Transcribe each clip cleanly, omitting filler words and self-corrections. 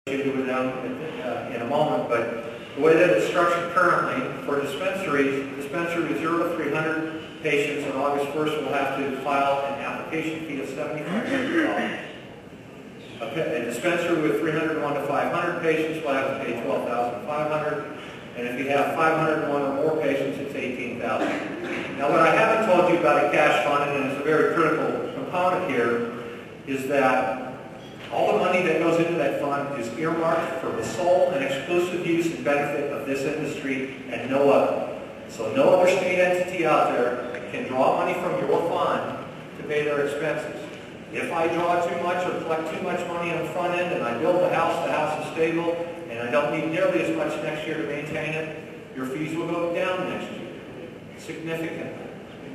with them in a moment, but the way that it's structured currently, for dispensaries, dispensary with 0 to 300 patients on August 1st will have to file an application fee of $7,500. A dispensary with 301 to 500 patients will have to pay $12,500, and if you have 501 or more patients, it's $18,000. Now, what I haven't told you about a cash fund, and it's a very critical component here, is that all the money that goes into that fund is earmarked for the sole and exclusive use and benefit of this industry and no other. So no other state entity out there can draw money from your fund to pay their expenses. If I draw too much or collect too much money on the front end and I build the house is stable, and I don't need nearly as much next year to maintain it, your fees will go down next year significantly.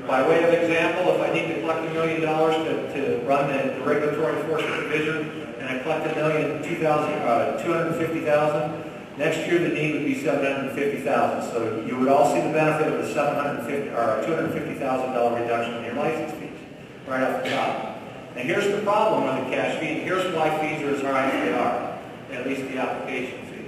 By way of example, if I need to collect $1 million to run the regulatory enforcement division, and I collect $250,000, next year the need would be $750,000. So you would all see the benefit of the $250,000 reduction in your license fees right off the top. And here's the problem with the cash fee. Here's why fees are as high as they are, at least the application fee.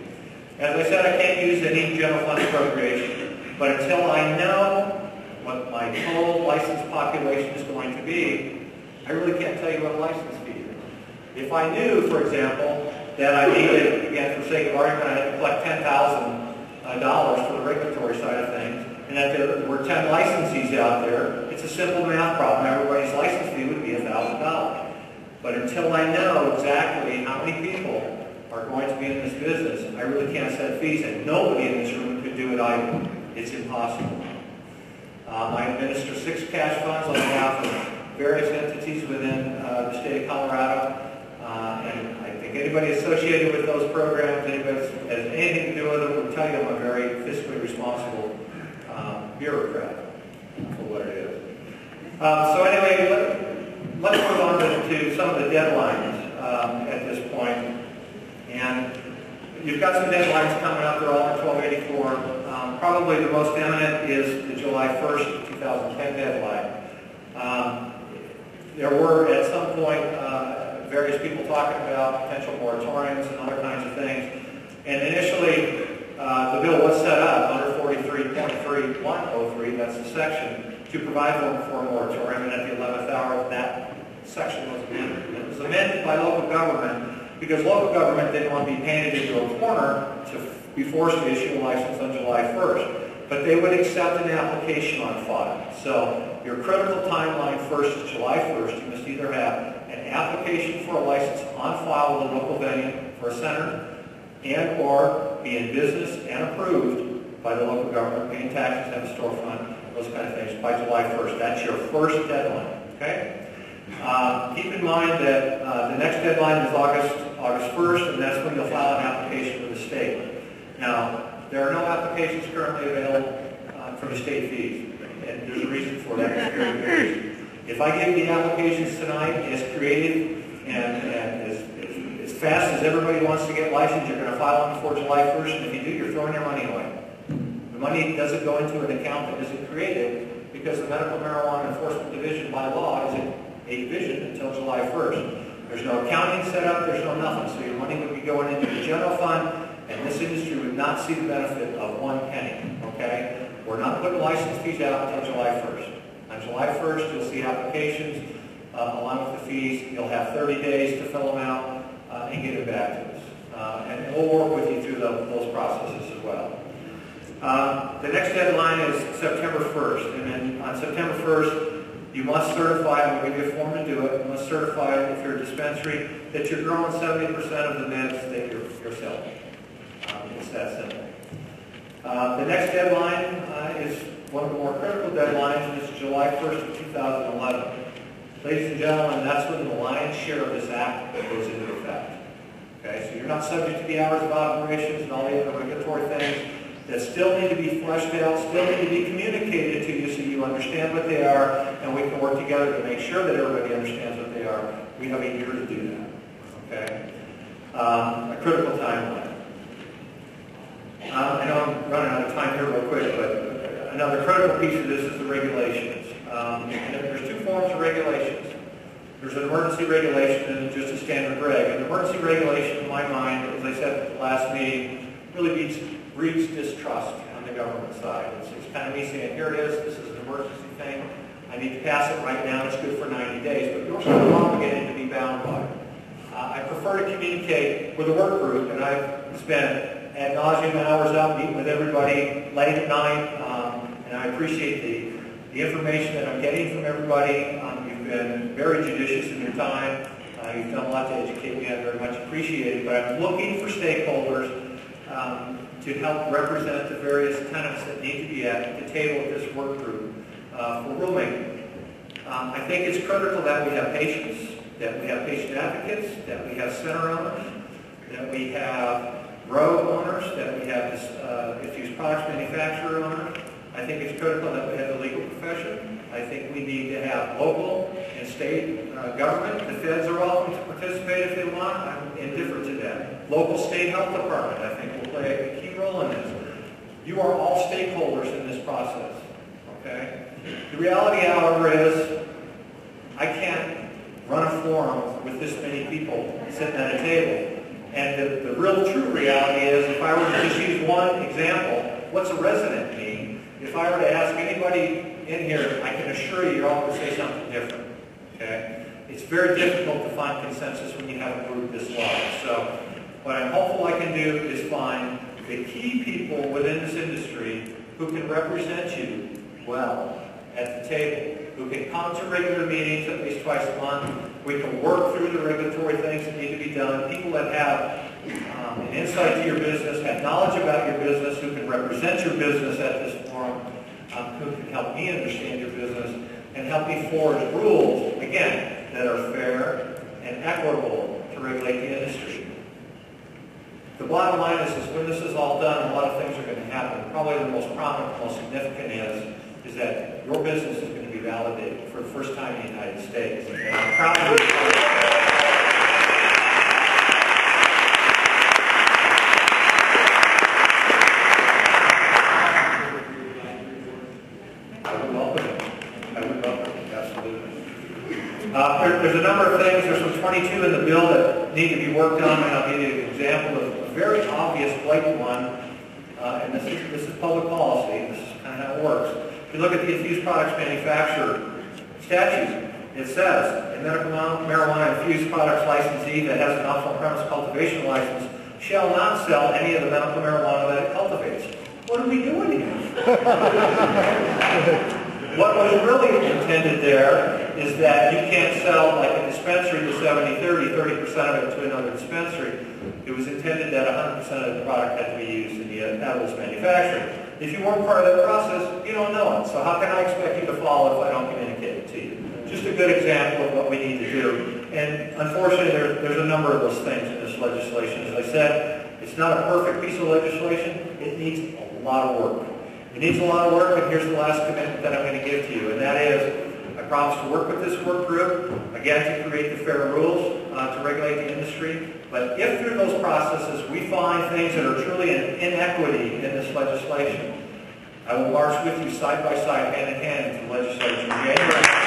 As I said, I can't use any general fund appropriation, but until I know what my total licensed population is going to be, I really can't tell you what a license fee is. If I knew, for example, that I needed, again, for sake of argument, I had to collect $10,000 for the regulatory side of things, and that there were 10 licensees out there, it's a simple math problem. Everybody's license fee would be $1,000. But until I know exactly how many people are going to be in this business, I really can't set fees, and nobody in this room could do it either. It's impossible. I administer 6 cash funds on behalf of various entities within the state of Colorado, and I think anybody associated with those programs, anybody that has anything to do with them, will tell you I'm a very fiscally responsible bureaucrat for what it is. So anyway, let's move on to some of the deadlines at this point. And you've got some deadlines coming up. They're all in 1284. Probably the most eminent is the July 1st, 2010 deadline. There were, at some point, various people talking about potential moratoriums and other kinds of things. And initially, the bill was set up under 43.3103, that's the section, to provide for a moratorium. And at the 11th hour, that section was amended. And it was amended by local government because local government didn't want to be painted into a corner to be forced to issue a license on July 1st. But they would accept an application on file. So your critical timeline first is July 1st. You must either have an application for a license on file with a local venue for a center, and or be in business and approved by the local government, paying taxes, have a storefront, those kind of things, by July 1st. That's your first deadline, okay? Keep in mind that the next deadline is August 1st, and that's when you'll file an application with the state. Now, there are no applications currently available for the state fees, and there's a reason for that. If I give the applications tonight as creative and as fast as everybody wants to get licensed, you're going to file them before July 1st, and if you do, you're throwing your money away. The money doesn't go into an account that isn't created because the Medical Marijuana Enforcement Division by law isn't a division until July 1st. There's no accounting set up, there's no nothing, so your money would be going into the general fund, and this industry would not see the benefit of 1 penny, okay? We're not putting license fees out until July 1st. On July 1st, you'll see applications along with the fees. You'll have 30 days to fill them out and get it back to us. And we'll work with you through those processes as well. The next deadline is September 1st, and then on September 1st, you must certify, and we'll give you a form to do it, you must certify if you're a dispensary that you're growing 70% of the meds that you're selling. It's that simple. The next deadline is one of the more critical deadlines, and it's July 1st of 2011. Ladies and gentlemen, that's when the lion's share of this act goes into effect. Okay, so you're not subject to the hours of operations and all the other regulatory things that still need to be fleshed out, still need to be communicated to you so you understand what they are, and we can work together to make sure that everybody understands what they are. We have a year to do that. Okay? A critical timeline. I know I'm running out of time here real quick, but another critical piece of this is the regulations. And there's 2 forms of regulations. There's an emergency regulation and just a standard reg. An emergency regulation, in my mind, as I said at the last meeting, really breeds distrust on the government side. It's kind of me saying, here it is, this is an emergency thing. I need to pass it right now, it's good for 90 days, but you're sort of obligated to be bound by it. I prefer to communicate with a work group, and I've spent ad nauseum hours out meeting with everybody late at night, and I appreciate the information that I'm getting from everybody. You've been very judicious in your time. You've done a lot to educate me. I very much appreciate it, but I'm looking for stakeholders to help represent the various tenets that need to be at the table of this work group for rulemaking. I think it's critical that we have patience, that we have patient advocates, that we have center owners, that we have road owners, that we have diffused products manufacturer owners. I think it's critical that we have the legal profession. I think we need to have local and state government. The feds are welcome to participate if they want. I'm indifferent to that. Local state health department, I think, will play a key role in this. You are all stakeholders in this process, okay? The reality, however, is I can't run a forum with this many people sitting at a table. And the real true reality is, if I were to just use one example, what's a resident mean? If I were to ask anybody in here, I can assure you, you're all going to say something different. Okay? It's very difficult to find consensus when you have a group this large. So what I'm hopeful I can do is find the key people within this industry who can represent you well at the table, who can come to regular meetings at least twice a month. We can work through the regulatory things that need to be done. People that have an insight to your business, have knowledge about your business, who can represent your business at this forum, who can help me understand your business, and help me forge rules, again, that are fair and equitable to regulate the industry. The bottom line is when this is all done, a lot of things are going to happen. Probably the most prominent, most significant is that your business is going to be validated for the first time in the United States. And I'm proud of you. There's a number of things. There's some 22 in the bill that need to be worked on, and I'll give you an example of a very obvious, blatant one. And this is public policy. This is kind of how it works. If you look at the infused products manufacturer statute, it says a medical marijuana infused products licensee that has an off-premise cultivation license shall not sell any of the medical marijuana that it cultivates. What are we doing here? What was really intended there is that you can't sell, like a dispensary, the 70-30, 30% of it to another dispensary. It was intended that 100% of the product had to be used in the edibles manufacturing. If you weren't part of that process, you don't know it. So how can I expect you to follow if I don't communicate it to you? Just a good example of what we need to do. And unfortunately, there's a number of those things in this legislation. As I said, it's not a perfect piece of legislation. It needs a lot of work. It needs a lot of work, and here's the last commitment that I'm going to give to you, and that is I promise to work with this work group, again, to create the fair rules to regulate the industry. But if through those processes we find things that are truly an inequity in this legislation, I will march with you side by side, hand in hand, into the legislature in January.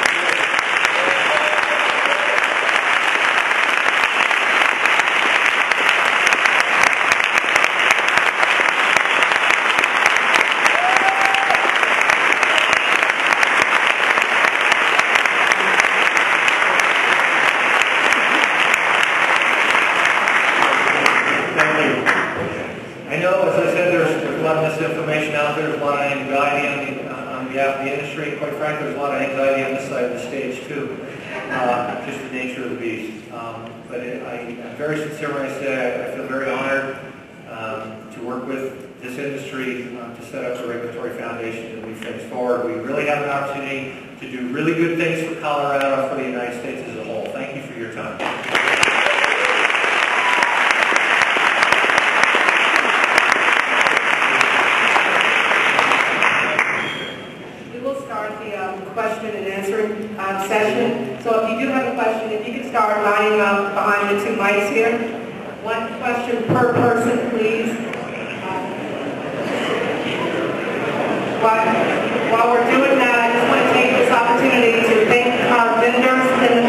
Misinformation out there. There's a lot of anxiety on behalf of the industry. Quite frankly, there's a lot of anxiety on this side of the stage too. Just the nature of the beast. But I'm very sincere when I say I feel very honored to work with this industry to set up the regulatory foundation and move things forward. We really have an opportunity to do really good things for Colorado, for the United States as a whole. Thank you for your time. Question and answering session. So if you do have a question, if you could start lining up behind the two mics here. One question per person, please. While we're doing that, I just want to take this opportunity to thank our vendors in the